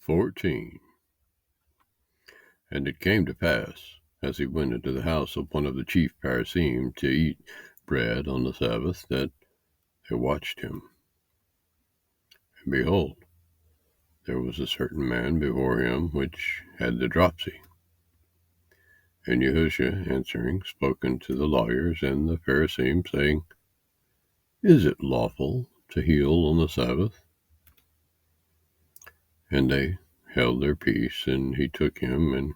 14. And it came to pass, as he went into the house of one of the chief Pharisee to eat bread on the Sabbath, that they watched him. And behold, there was a certain man before him which had the dropsy. And YAHUSHA, answering, spoke unto the lawyers and the Pharisees, saying, Is it lawful to heal on the Sabbath? And they held their peace, and he took him and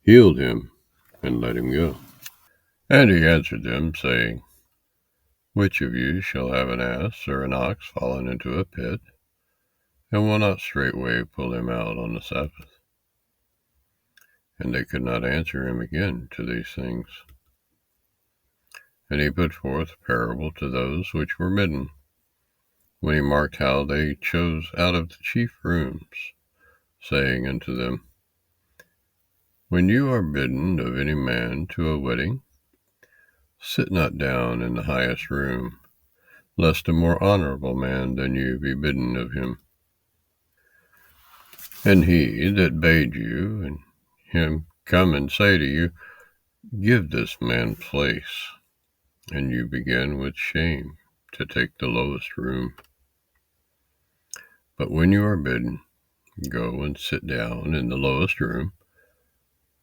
healed him, and let him go. And he answered them, saying, Which of you shall have an ass or an ox fallen into a pit, and will not straightway pull him out on the Sabbath? And they could not answer him again to these things. And he put forth a parable to those which were bidden, when he marked how they chose out of the chief rooms, saying unto them, When you are bidden of any man to a wedding, sit not down in the highest room, lest a more honorable man than you be bidden of him. And he that bade you and him come and say to you, Give this man place, and you begin with shame to take the lowest room. But when you are bidden, go and sit down in the lowest room,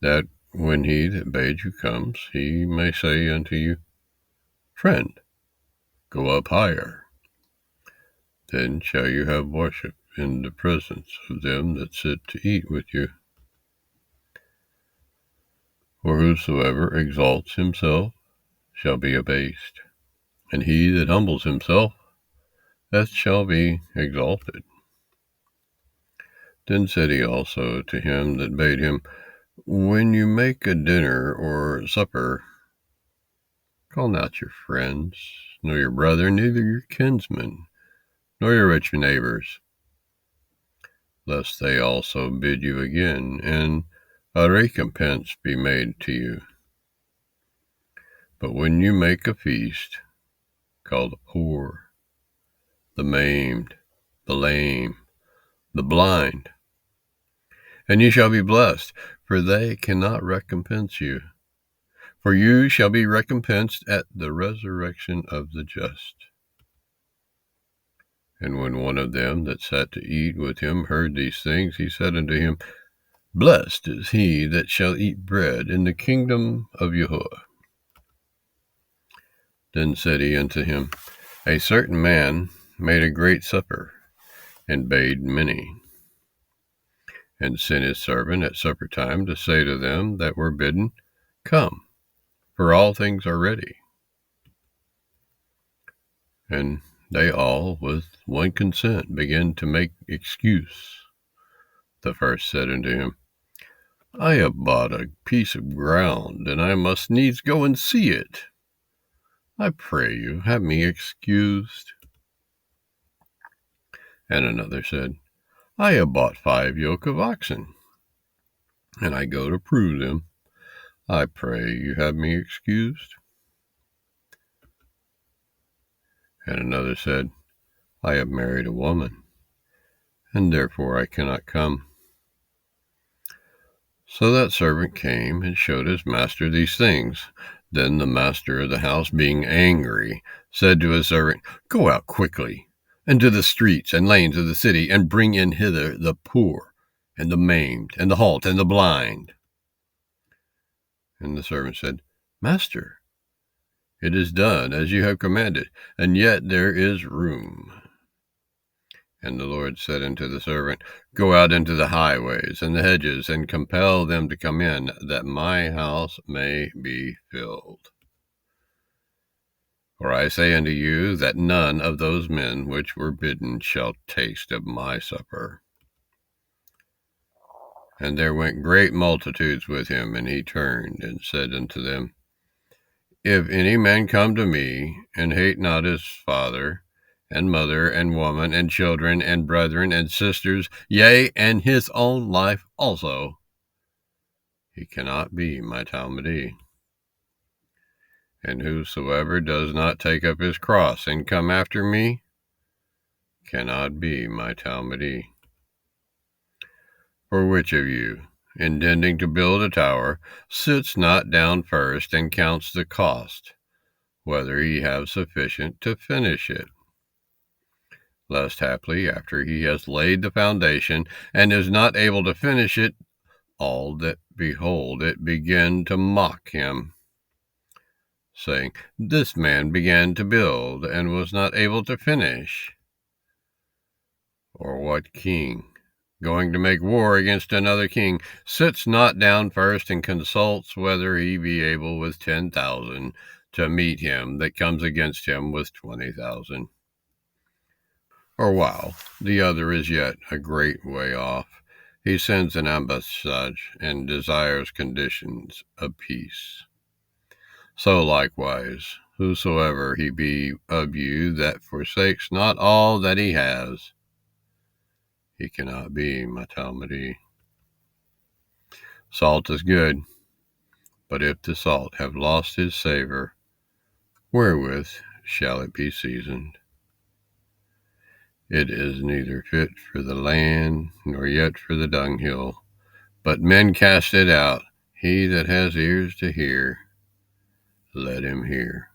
that when he that bade you comes, he may say unto you, Friend, go up higher. Then shall you have worship in the presence of them that sit to eat with you. For whosoever exalts himself shall be abased, and he that humbles himself, that shall be exalted. Then said he also to him that bade him, When you make a dinner or supper, call not your friends, nor your brethren, neither your kinsmen, nor your rich neighbors, lest they also bid you again, and a recompense be made to you. But when you make a feast, call the poor, the maimed, the lame, the blind, and you shall be blessed, for they cannot recompense you. For you shall be recompensed at the resurrection of the just. And when one of them that sat to eat with him heard these things, he said unto him, Blessed is he that shall eat bread in the kingdom of YAHUAH. Then said he unto him, A certain man made a great supper, and bade many, and sent his servant at supper time to say to them that were bidden, Come, for all things are ready. And they all, with one consent, began to make excuse. The first said unto him, I have bought a piece of ground, and I must needs go and see it. I pray you, have me excused. And another said, I have bought 5 yoke of oxen, and I go to prove them. I pray you, have me excused. And another said, I have married a woman, and therefore I cannot come. So that servant came and showed his master these things. Then the master of the house, being angry, said to his servant, Go out quickly into the streets and lanes of the city, and bring in hither the poor, and the maimed, and the halt, and the blind. And the servant said, Master, it is done as you have commanded, and yet there is room. And the Lord said unto the servant, Go out into the highways and the hedges, and compel them to come in, that my house may be filled. For I say unto you, that none of those men which were bidden shall taste of my supper. And there went great multitudes with him, and he turned and said unto them, If any man come to me, and hate not his father, and mother, and woman, and children, and brethren, and sisters, yea, and his own life also, he cannot be my Talmudee. And whosoever does not take up his cross and come after me, cannot be my Talmudee. For which of you, intending to build a tower, sits not down first and counts the cost, whether he have sufficient to finish it? Lest haply, after he has laid the foundation, and is not able to finish it, all that behold it begin to mock him, saying, This man began to build, and was not able to finish. Or what king, going to make war against another king, sits not down first and consults whether he be able with 10,000 to meet him that comes against him with 20,000? Or while the other is yet a great way off, he sends an ambassage and desires conditions of peace. So likewise, whosoever he be of you that forsakes not all that he has, he cannot be my Talmudi. Salt is good, but if the salt have lost his savor, wherewith shall it be seasoned? It is neither fit for the land, nor yet for the dunghill, but men cast it out. He that has ears to hear, let him hear.